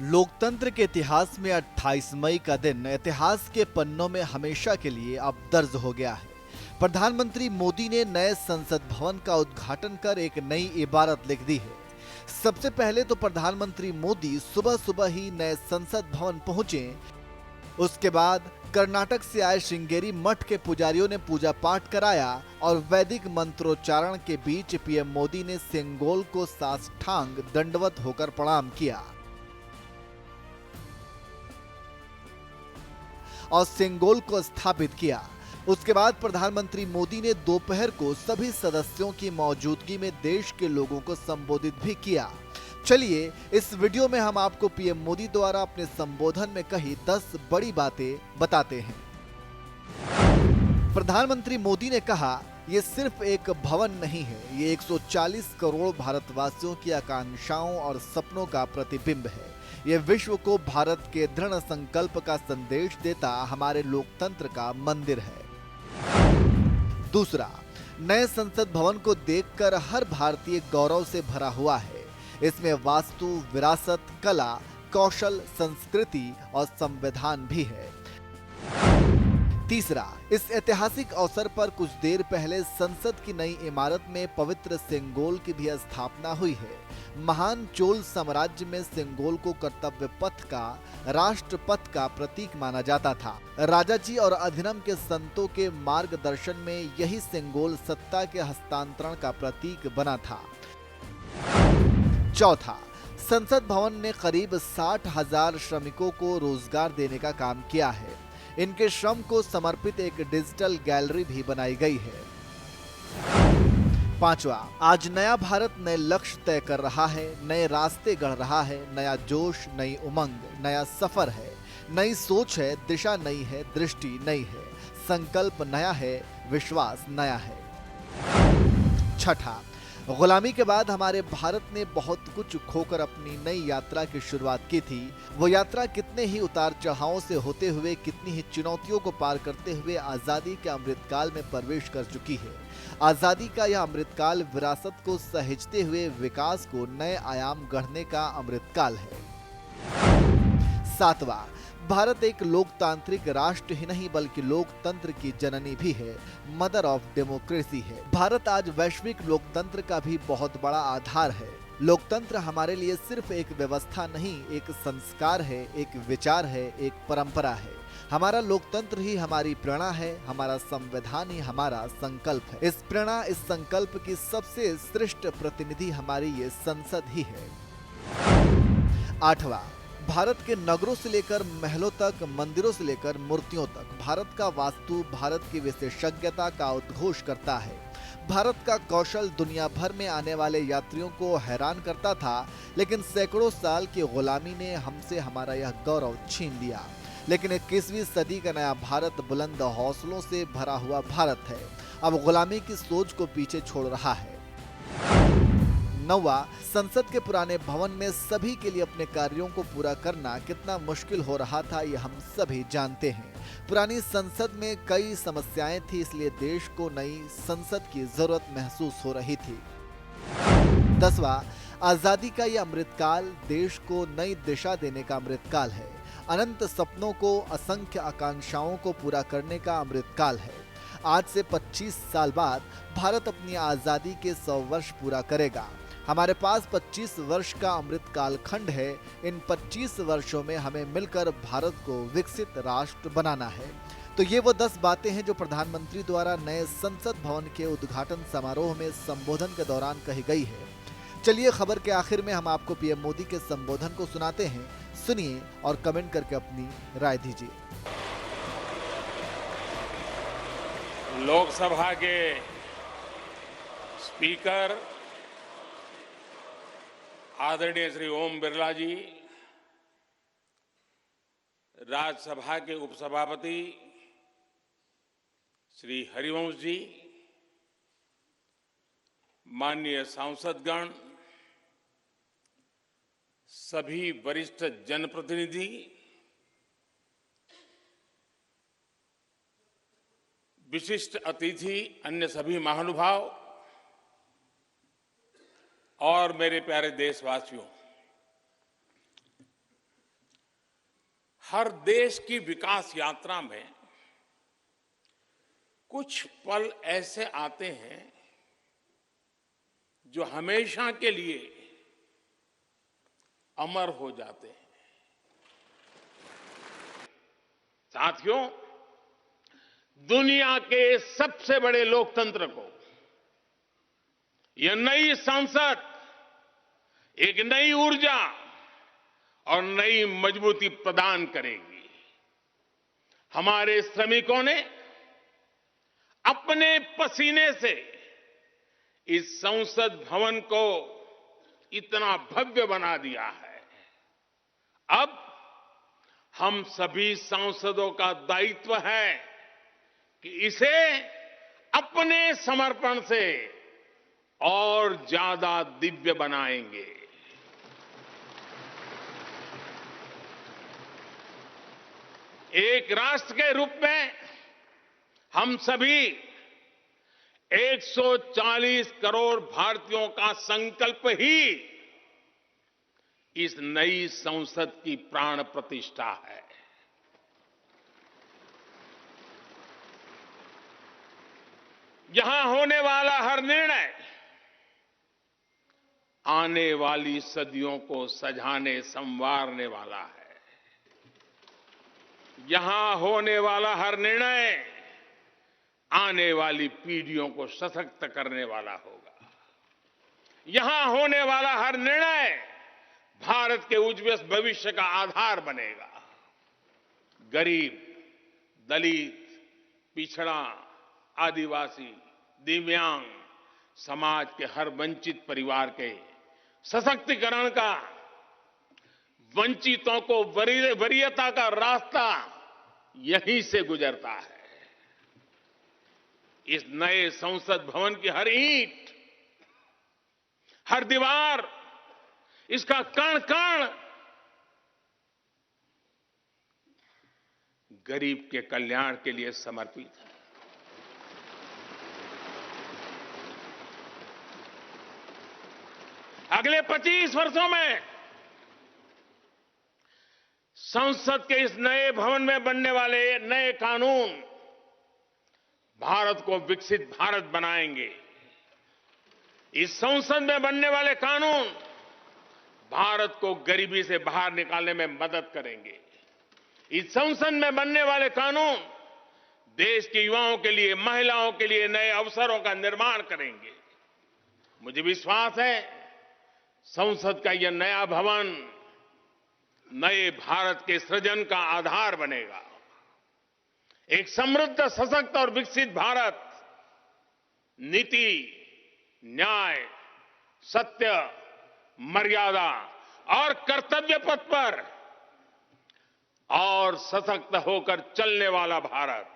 लोकतंत्र के इतिहास में 28 मई का दिन इतिहास के पन्नों में हमेशा के लिए अब दर्ज हो गया है। प्रधानमंत्री मोदी ने नए संसद भवन का उद्घाटन कर एक नई इबारत लिख दी है। सबसे पहले तो प्रधानमंत्री मोदी सुबह सुबह ही नए संसद भवन पहुंचे। उसके बाद कर्नाटक से आए श्रृंगेरी मठ के पुजारियों ने पूजा पाठ कराया और वैदिक मंत्रोच्चारण के बीच पीएम मोदी ने सेंगोल को साष्टांग दंडवत होकर प्रणाम किया और सेंगोल को स्थापित किया। उसके बाद प्रधानमंत्री मोदी ने दोपहर को सभी सदस्यों की मौजूदगी में देश के लोगों को संबोधित भी किया। चलिए इस वीडियो में हम आपको पीएम मोदी द्वारा अपने संबोधन में कही 10 बड़ी बातें बताते हैं। प्रधानमंत्री मोदी ने कहा, ये सिर्फ एक भवन नहीं है, ये 140 करोड़ भारतवासियों की आकांक्षाओं और सपनों का प्रतिबिंब है। ये विश्व को भारत के दृढ़ संकल्प का संदेश देता हमारे लोकतंत्र का मंदिर है। दूसरा, नए संसद भवन को देखकर हर भारतीय गौरव से भरा हुआ है। इसमें वास्तु, विरासत, कला, कौशल, संस्कृति और संविधान भी है। तीसरा, इस ऐतिहासिक अवसर पर कुछ देर पहले संसद की नई इमारत में पवित्र सेंगोल की भी स्थापना हुई है। महान चोल साम्राज्य में सेंगोल को कर्तव्य पथ का, राष्ट्र पथ का प्रतीक माना जाता था। राजा जी और अधिनम के संतों के मार्गदर्शन में यही सेंगोल सत्ता के हस्तांतरण का प्रतीक बना था। चौथा, संसद भवन ने करीब 60,000 श्रमिकों को रोजगार देने का काम किया है। इनके श्रम को समर्पित एक डिजिटल गैलरी भी बनाई गई है। पांचवा, आज नया भारत नए लक्ष्य तय कर रहा है, नए रास्ते गढ़ रहा है। नया जोश, नई उमंग, नया सफर है, नई सोच है, दिशा नई है, दृष्टि नई है, संकल्प नया है, विश्वास नया है। छठा, गुलामी के बाद हमारे भारत ने बहुत कुछ खोकर अपनी नई यात्रा की शुरुआत की थी। वो यात्रा कितने ही उतार चढ़ावों से होते हुए, कितनी ही चुनौतियों को पार करते हुए आजादी के अमृतकाल में प्रवेश कर चुकी है। आजादी का यह अमृतकाल विरासत को सहेजते हुए विकास को नए आयाम गढ़ने का अमृतकाल है। सातवां, भारत एक लोकतांत्रिक राष्ट्र ही नहीं बल्कि लोकतंत्र की जननी भी है, मदर ऑफ डेमोक्रेसी है। भारत आज वैश्विक लोकतंत्र का भी बहुत बड़ा आधार है। लोकतंत्र हमारे लिए सिर्फ एक व्यवस्था नहीं, एक संस्कार है, एक विचार है, एक परंपरा है। हमारा लोकतंत्र ही हमारी प्रेरणा है, हमारा संविधान ही हमारा संकल्प है। इस प्रेरणा, इस संकल्प की सबसे श्रेष्ठ प्रतिनिधि हमारी ये संसद ही है। आठवां, भारत के नगरों से लेकर महलों तक, मंदिरों से लेकर मूर्तियों तक भारत का वास्तु भारत की विशेषज्ञता का उद्घोष करता है। भारत का कौशल दुनिया भर में आने वाले यात्रियों को हैरान करता था, लेकिन सैकड़ों साल की गुलामी ने हमसे हमारा यह गौरव छीन लिया। लेकिन 21वीं सदी का नया भारत बुलंद हौसलों से भरा हुआ भारत है। अब गुलामी की सोच को पीछे छोड़ रहा है। नौवां, संसद के पुराने भवन में सभी के लिए अपने कार्यों को पूरा करना कितना मुश्किल हो रहा था, ये हम सभी जानते हैं। पुरानी संसद में कई समस्याएं थी, इसलिए देश को नई संसद की जरूरत महसूस हो रही थी। 10वां, आजादी का यह अमृतकाल देश को नई दिशा देने का अमृतकाल है। अनंत सपनों को, असंख्य आकांक्षाओं को पूरा करने का अमृतकाल है। आज से 25 साल बाद भारत अपनी आजादी के 100 वर्ष पूरा करेगा। हमारे पास 25 वर्ष का अमृत कालखंड है। इन 25 वर्षों में हमें मिलकर भारत को विकसित राष्ट्र बनाना है। तो ये वो 10 बातें हैं जो प्रधानमंत्री द्वारा नए संसद भवन के उद्घाटन समारोह में संबोधन के दौरान कही गई है। चलिए खबर के आखिर में हम आपको पीएम मोदी के संबोधन को सुनाते हैं। सुनिए और कमेंट करके अपनी राय दीजिए। लोकसभा के स्पीकर आदरणीय श्री ओम बिरला जी, राज्यसभा के उपसभापति श्री हरिवंश जी, माननीय सांसदगण, सभी वरिष्ठ जनप्रतिनिधि, विशिष्ट अतिथि, अन्य सभी महानुभाव और मेरे प्यारे देशवासियों, हर देश की विकास यात्रा में कुछ पल ऐसे आते हैं जो हमेशा के लिए अमर हो जाते हैं। साथियों, दुनिया के सबसे बड़े लोकतंत्र को यह नई संसद एक नई ऊर्जा और नई मजबूती प्रदान करेगी। हमारे श्रमिकों ने अपने पसीने से इस संसद भवन को इतना भव्य बना दिया है। अब हम सभी सांसदों का दायित्व है कि इसे अपने समर्पण से और ज्यादा दिव्य बनाएंगे। एक राष्ट्र के रूप में हम सभी 140 करोड़ भारतीयों का संकल्प ही इस नई संसद की प्राण प्रतिष्ठा है। यहां होने वाला हर निर्णय आने वाली सदियों को सजाने संवारने वाला है। यहां होने वाला हर निर्णय आने वाली पीढ़ियों को सशक्त करने वाला होगा। यहां होने वाला हर निर्णय भारत के उज्ज्वल भविष्य का आधार बनेगा। गरीब, दलित, पिछड़ा, आदिवासी, दिव्यांग समाज के हर वंचित परिवार के सशक्तिकरण का, वंचितों को वरीयता का रास्ता यहीं से गुजरता है। इस नए संसद भवन की हर ईंट, हर दीवार, इसका कण कण गरीब के कल्याण के लिए समर्पित है। अगले 25 वर्षों में संसद के इस नए भवन में बनने वाले नए कानून भारत को विकसित भारत बनाएंगे। इस संसद में बनने वाले कानून भारत को गरीबी से बाहर निकालने में मदद करेंगे। इस संसद में बनने वाले कानून देश के युवाओं के लिए, महिलाओं के लिए नए अवसरों का निर्माण करेंगे। मुझे विश्वास है संसद का यह नया भवन नए भारत के सृजन का आधार बनेगा। एक समृद्ध, सशक्त और विकसित भारत नीति, न्याय, सत्य, मर्यादा और कर्तव्य पथ पर और सशक्त होकर चलने वाला भारत